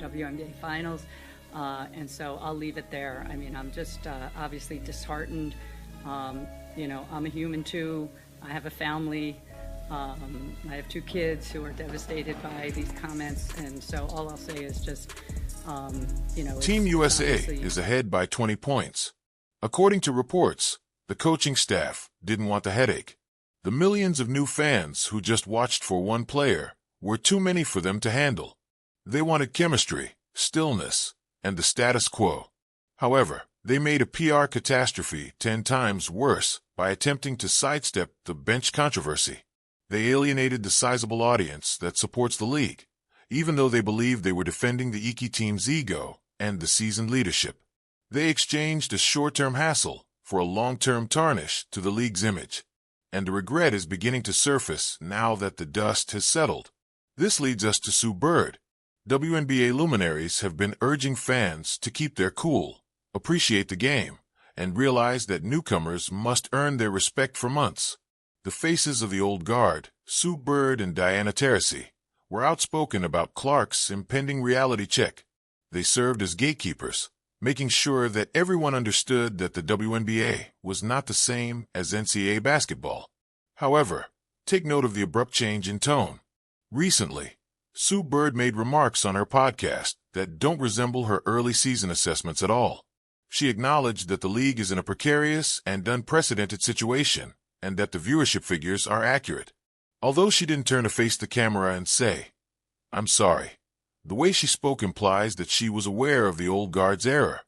WNBA Finals. And so I'll leave it there. I mean, I'm just obviously disheartened. You know, I'm a human too. I have a family. I have 2 kids who are devastated by these comments. And so all I'll say is just, you know. Team USA is ahead by 20 points. According to reports, the coaching staff didn't want the headache. The millions of new fans who just watched for one player were too many for them to handle. They wanted chemistry, stillness, and the status quo. However, they made a PR catastrophe 10 times worse by attempting to sidestep the bench controversy. They alienated the sizable audience that supports the league, even though they believed they were defending the Iki team's ego and the seasoned leadership. They exchanged a short-term hassle for a long-term tarnish to the league's image. And the regret is beginning to surface now that the dust has settled. This leads us to Sue Bird. WNBA luminaries have been urging fans to keep their cool, appreciate the game, and realize that newcomers must earn their respect for months. The faces of the old guard, Sue Bird and Diana Taurasi, were outspoken about Clark's impending reality check. They served as gatekeepers, making sure that everyone understood that the WNBA was not the same as NCAA basketball. However, take note of the abrupt change in tone. Recently, Sue Bird made remarks on her podcast that don't resemble her early season assessments at all. She acknowledged that the league is in a precarious and unprecedented situation, and that the viewership figures are accurate. Although she didn't turn to face the camera and say, "I'm sorry," the way she spoke implies that she was aware of the old guard's error.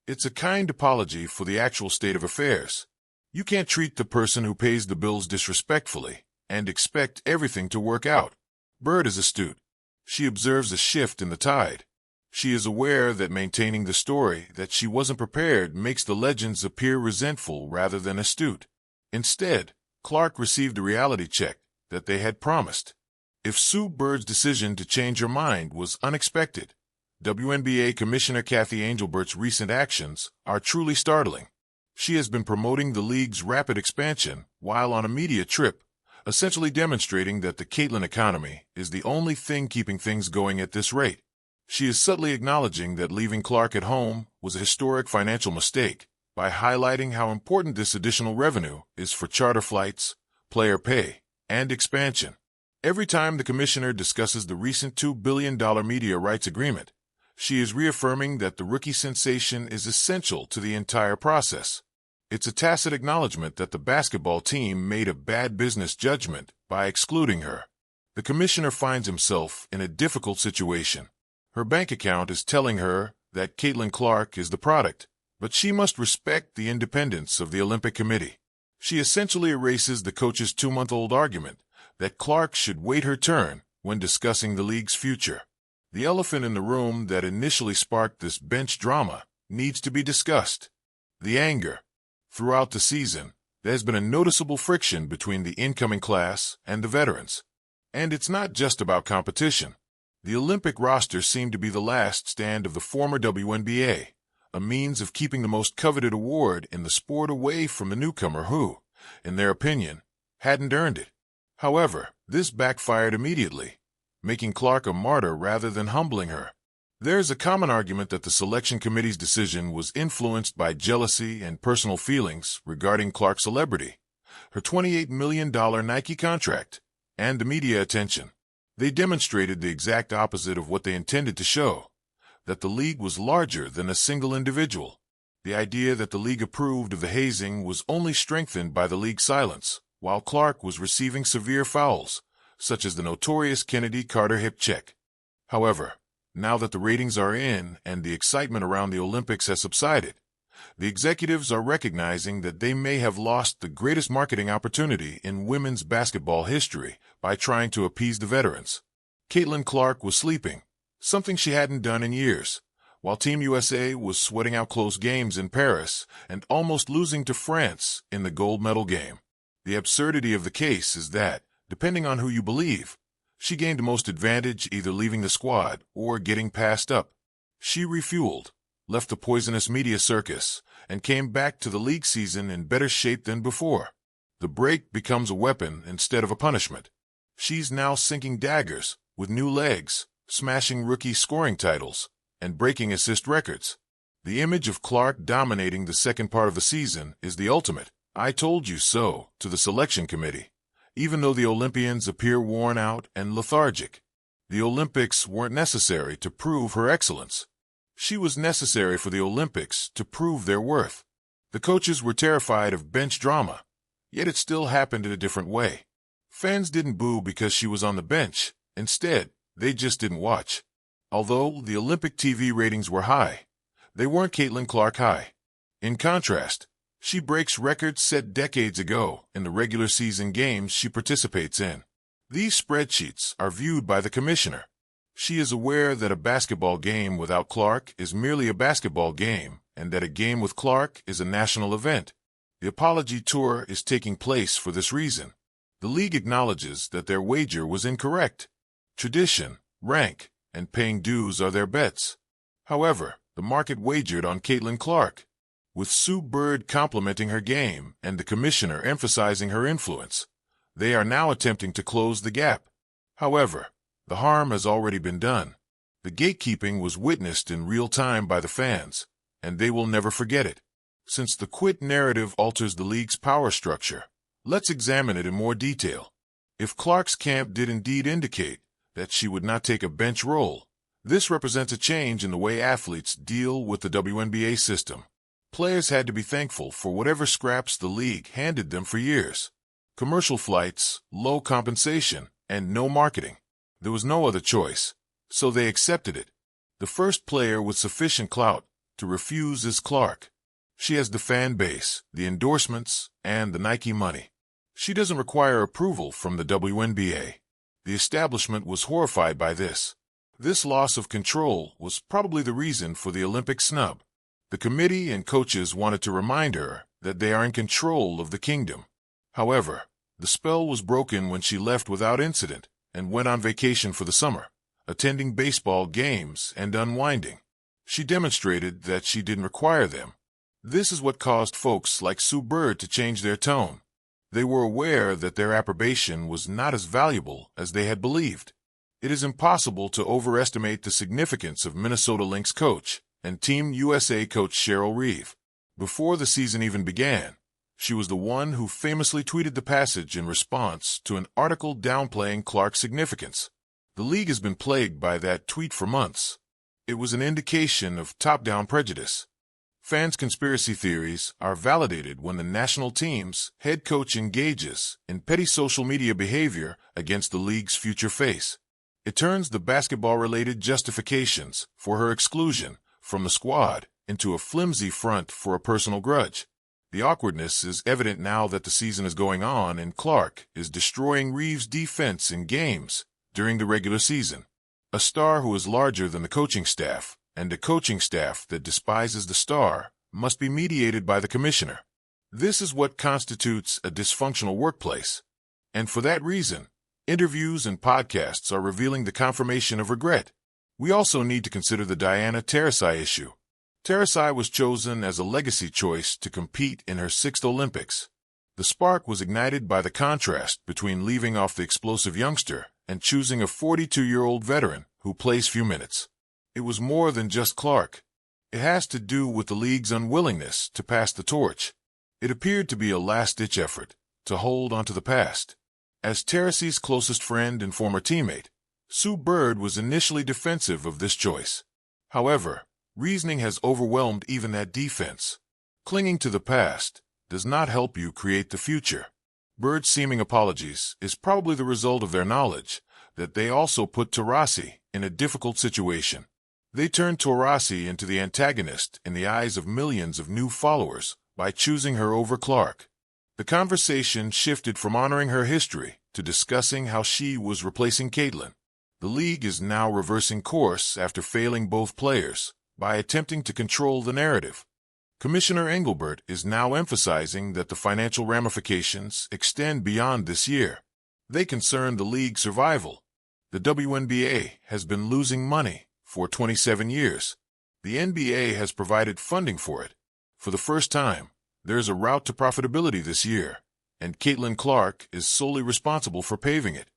It's a kind apology for the actual state of affairs. You can't treat the person who pays the bills disrespectfully and expect everything to work out. Bird is astute. She observes a shift in the tide. She is aware that maintaining the story that she wasn't prepared makes the legends appear resentful rather than astute. Instead, Clark received a reality check that they had promised. If Sue Bird's decision to change her mind was unexpected, WNBA Commissioner Kathy Angelbert's recent actions are truly startling. She has been promoting the league's rapid expansion while on a media trip, essentially demonstrating that the Caitlin economy is the only thing keeping things going at this rate. She is subtly acknowledging that leaving Clark at home was a historic financial mistake by highlighting how important this additional revenue is for charter flights, player pay, and expansion. Every time the commissioner discusses the recent $2 billion media rights agreement, she is reaffirming that the rookie sensation is essential to the entire process. It's a tacit acknowledgement that the basketball team made a bad business judgment by excluding her. The commissioner finds himself in a difficult situation. Her bank account is telling her that Caitlin Clark is the product, but she must respect the independence of the Olympic Committee. She essentially erases the coach's 2-month-old argument that Clark should wait her turn when discussing the league's future. The elephant in the room that initially sparked this bench drama needs to be discussed: the anger. Throughout the season, there's been a noticeable friction between the incoming class and the veterans. And it's not just about competition. The Olympic roster seemed to be the last stand of the former WNBA, a means of keeping the most coveted award in the sport away from the newcomer who, in their opinion, hadn't earned it. However, this backfired immediately, making Clark a martyr rather than humbling her. There's a common argument that the selection committee's decision was influenced by jealousy and personal feelings regarding Clark's celebrity, her $28 million Nike contract, and the media attention. They demonstrated the exact opposite of what they intended to show, that the league was larger than a single individual. The idea that the league approved of the hazing was only strengthened by the league's silence, while Clark was receiving severe fouls, such as the notorious Kennedy Carter hip check. However, now that the ratings are in and the excitement around the Olympics has subsided, the executives are recognizing that they may have lost the greatest marketing opportunity in women's basketball history by trying to appease the veterans. Caitlin Clark was sleeping, something she hadn't done in years, while Team USA was sweating out close games in Paris and almost losing to France in the gold medal game. The absurdity of the case is that, depending on who you believe, she gained the most advantage either leaving the squad or getting passed up. She refueled, left the poisonous media circus, and came back to the league season in better shape than before. The break becomes a weapon instead of a punishment. She's now sinking daggers with new legs, smashing rookie scoring titles, and breaking assist records. The image of Clark dominating the second part of the season is the ultimate "I told you so" to the selection committee. Even though the Olympians appear worn out and lethargic, the Olympics weren't necessary to prove her excellence. She was necessary for the Olympics to prove their worth. The coaches were terrified of bench drama, yet it still happened in a different way. Fans didn't boo because she was on the bench. Instead, they just didn't watch. Although the Olympic TV ratings were high, they weren't Caitlin Clark high. In contrast, she breaks records set decades ago in the regular season games she participates in. These spreadsheets are viewed by the commissioner. She is aware that a basketball game without Clark is merely a basketball game, and that a game with Clark is a national event. The apology tour is taking place for this reason. The league acknowledges that their wager was incorrect. Tradition, rank, and paying dues are their bets. However, the market wagered on Caitlin Clark. With Sue Bird complimenting her game and the commissioner emphasizing her influence, they are now attempting to close the gap. However, the harm has already been done. The gatekeeping was witnessed in real time by the fans, and they will never forget it. Since the quit narrative alters the league's power structure, let's examine it in more detail. If Clark's camp did indeed indicate that she would not take a bench role, this represents a change in the way athletes deal with the WNBA system. Players had to be thankful for whatever scraps the league handed them for years. Commercial flights, low compensation, and no marketing. There was no other choice, so they accepted it. The first player with sufficient clout to refuse is Clark. She has the fan base, the endorsements, and the Nike money. She doesn't require approval from the WNBA. The establishment was horrified by this. This loss of control was probably the reason for the Olympic snub. The committee and coaches wanted to remind her that they are in control of the kingdom. However, the spell was broken when she left without incident and went on vacation for the summer, attending baseball games and unwinding. She demonstrated that she didn't require them. This is what caused folks like Sue Bird to change their tone. They were aware that their approbation was not as valuable as they had believed. It is impossible to overestimate the significance of Minnesota Lynx coach and Team USA coach Cheryl Reeve. Before the season even began, she was the one who famously tweeted the passage in response to an article downplaying Clark's significance. The league has been plagued by that tweet for months. It was an indication of top-down prejudice. Fans' conspiracy theories are validated when the national team's head coach engages in petty social media behavior against the league's future face. It turns the basketball-related justifications for her exclusion from the squad into a flimsy front for a personal grudge. The awkwardness is evident now that the season is going on and Clark is destroying Reeves' defense in games during the regular season. A star who is larger than the coaching staff, and a coaching staff that despises the star, must be mediated by the commissioner. This is what constitutes a dysfunctional workplace. And for that reason, interviews and podcasts are revealing the confirmation of regret. We also need to consider the Diana Taurasi issue. Taurasi was chosen as a legacy choice to compete in her 6th Olympics. The spark was ignited by the contrast between leaving off the explosive youngster and choosing a 42-year-old veteran who plays few minutes. It was more than just Clark. It has to do with the league's unwillingness to pass the torch. It appeared to be a last-ditch effort to hold onto the past. As Taurasi's closest friend and former teammate, Sue Bird was initially defensive of this choice. However, reasoning has overwhelmed even that defense. Clinging to the past does not help you create the future. Bird's seeming apologies is probably the result of their knowledge that they also put Taurasi in a difficult situation. They turned Taurasi into the antagonist in the eyes of millions of new followers by choosing her over Clark. The conversation shifted from honoring her history to discussing how she was replacing Caitlin. The league is now reversing course after failing both players by attempting to control the narrative. Commissioner Engelbert is now emphasizing that the financial ramifications extend beyond this year. They concern the league's survival. The WNBA has been losing money for 27 years. The NBA has provided funding for it. For the first time, there is a route to profitability this year, and Caitlin Clark is solely responsible for paving it.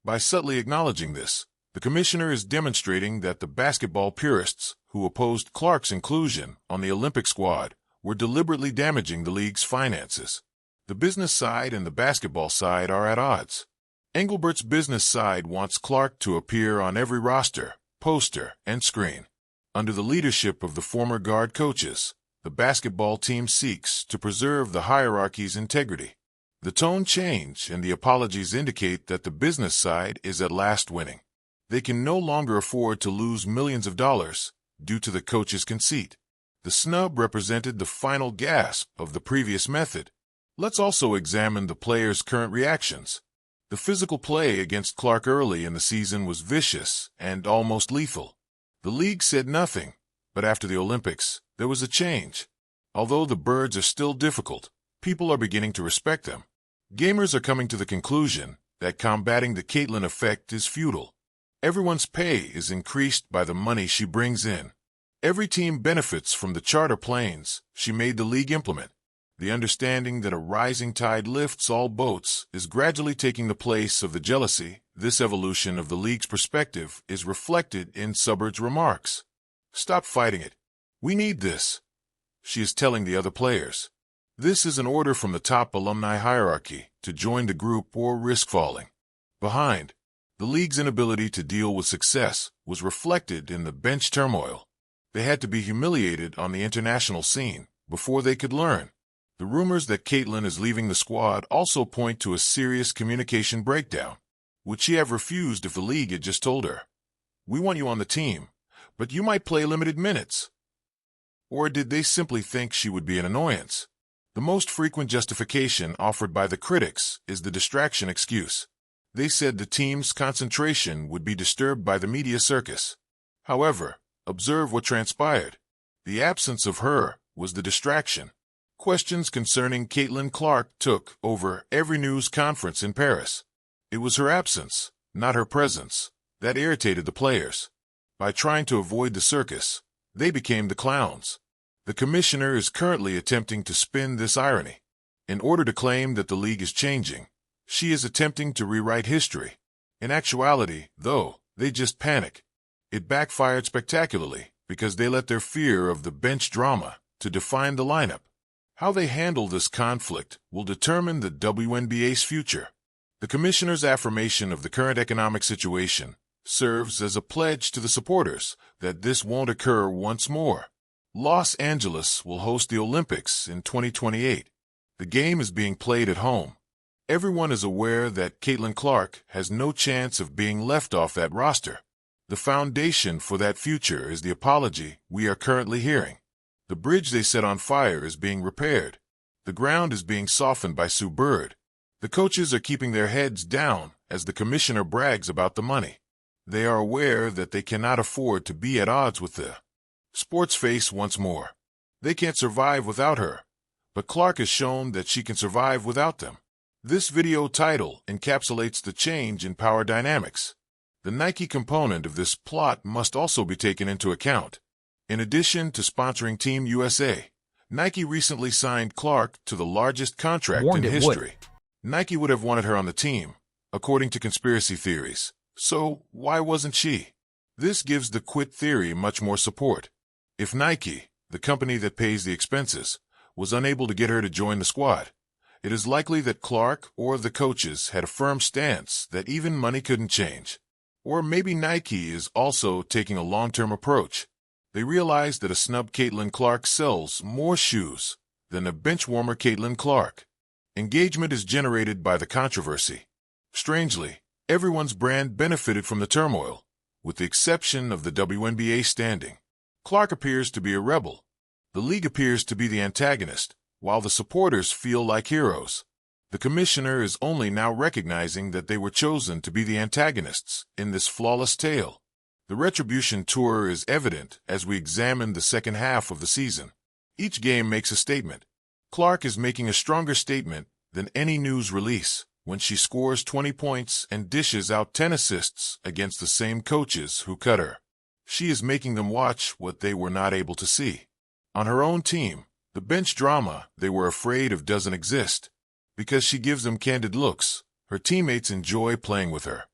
By subtly acknowledging this, The commissioner is demonstrating that the basketball purists who opposed Clark's inclusion on the Olympic squad were deliberately damaging the league's finances. The business side and the basketball side are at odds. Engelbert's business side wants Clark to appear on every roster, poster, and screen. Under the leadership of the former guard coaches, the basketball team seeks to preserve the hierarchy's integrity. The tone change and the apologies indicate that the business side is at last winning. They can no longer afford to lose millions of dollars due to the coach's conceit. The snub represented the final gasp of the previous method. Let's also examine the players' current reactions. The physical play against Clark early in the season was vicious and almost lethal. The league said nothing, but after the Olympics, there was a change. Although the birds are still difficult, people are beginning to respect them. Gamers are coming to the conclusion that combating the Caitlyn effect is futile. Everyone's pay is increased by the money she brings in. Every team benefits from the charter planes she made the league implement. The understanding that a rising tide lifts all boats is gradually taking the place of the jealousy. This evolution of the league's perspective is reflected in Subbird's remarks. "Stop fighting it. We need this," she is telling the other players. This is an order from the top alumni hierarchy to join the group or risk falling behind. The league's inability to deal with success was reflected in the bench turmoil. They had to be humiliated on the international scene before they could learn. The rumors that Caitlyn is leaving the squad also point to a serious communication breakdown. Would she have refused if the league had just told her, "We want you on the team, but you might play limited minutes"? Or did they simply think she would be an annoyance? The most frequent justification offered by the critics is the distraction excuse. They said the team's concentration would be disturbed by the media circus. However, observe what transpired. The absence of her was the distraction. Questions concerning Caitlyn Clark took over every news conference in Paris. It was her absence, not her presence, that irritated the players. By trying to avoid the circus, they became the clowns. The commissioner is currently attempting to spin this irony. In order to claim that the league is changing, she is attempting to rewrite history. In actuality, though, they just panic. It backfired spectacularly because they let their fear of the bench drama to define the lineup. How they handle this conflict will determine the WNBA's future. The commissioner's affirmation of the current economic situation serves as a pledge to the supporters that this won't occur once more. Los Angeles will host the Olympics in 2028. The game is being played at home. Everyone is aware that Caitlyn Clark has no chance of being left off that roster. The foundation for that future is the apology we are currently hearing. The bridge they set on fire is being repaired. The ground is being softened by Sue Bird. The coaches are keeping their heads down as the commissioner brags about the money. They are aware that they cannot afford to be at odds with the sports face once more. They can't survive without her, but Clark has shown that she can survive without them. This video title encapsulates the change in power dynamics. The Nike component of this plot must also be taken into account. In addition to sponsoring Team USA, Nike recently signed Clark to the largest contract in history. Nike would have wanted her on the team, according to conspiracy theories. So why wasn't she? This gives the quit theory much more support. If Nike, the company that pays the expenses, was unable to get her to join the squad, it is likely that Clark or the coaches had a firm stance that even money couldn't change. Or maybe Nike is also taking a long-term approach. They realize that a snub Caitlyn Clark sells more shoes than a benchwarmer Caitlyn Clark. Engagement is generated by the controversy. Strangely, everyone's brand benefited from the turmoil, with the exception of the WNBA standing. Clark appears to be a rebel. The league appears to be the antagonist, while the supporters feel like heroes. The commissioner is only now recognizing that they were chosen to be the antagonists in this flawless tale. The retribution tour is evident as we examine the second half of the season. Each game makes a statement. Clark is making a stronger statement than any news release when she scores 20 points and dishes out 10 assists against the same coaches who cut her. She is making them watch what they were not able to see. On her own team, the bench drama they were afraid of doesn't exist. Because she gives them candid looks, her teammates enjoy playing with her.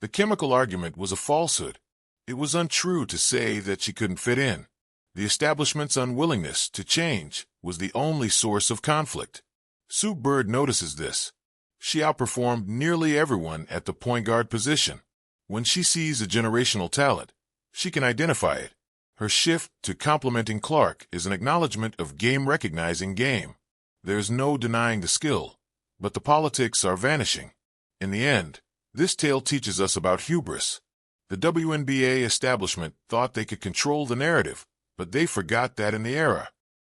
The chemical argument was a falsehood. It was untrue to say that she couldn't fit in. The establishment's unwillingness to change was the only source of conflict. Sue Bird notices this. She outperformed nearly everyone at the point guard position. When she sees a generational talent, she can identify it. Her shift to complimenting Clark is an acknowledgement of game recognizing game. There's no denying the skill, but the politics are vanishing. In the end, this tale teaches us about hubris. The WNBA establishment thought they could control the narrative, but they forgot that in the era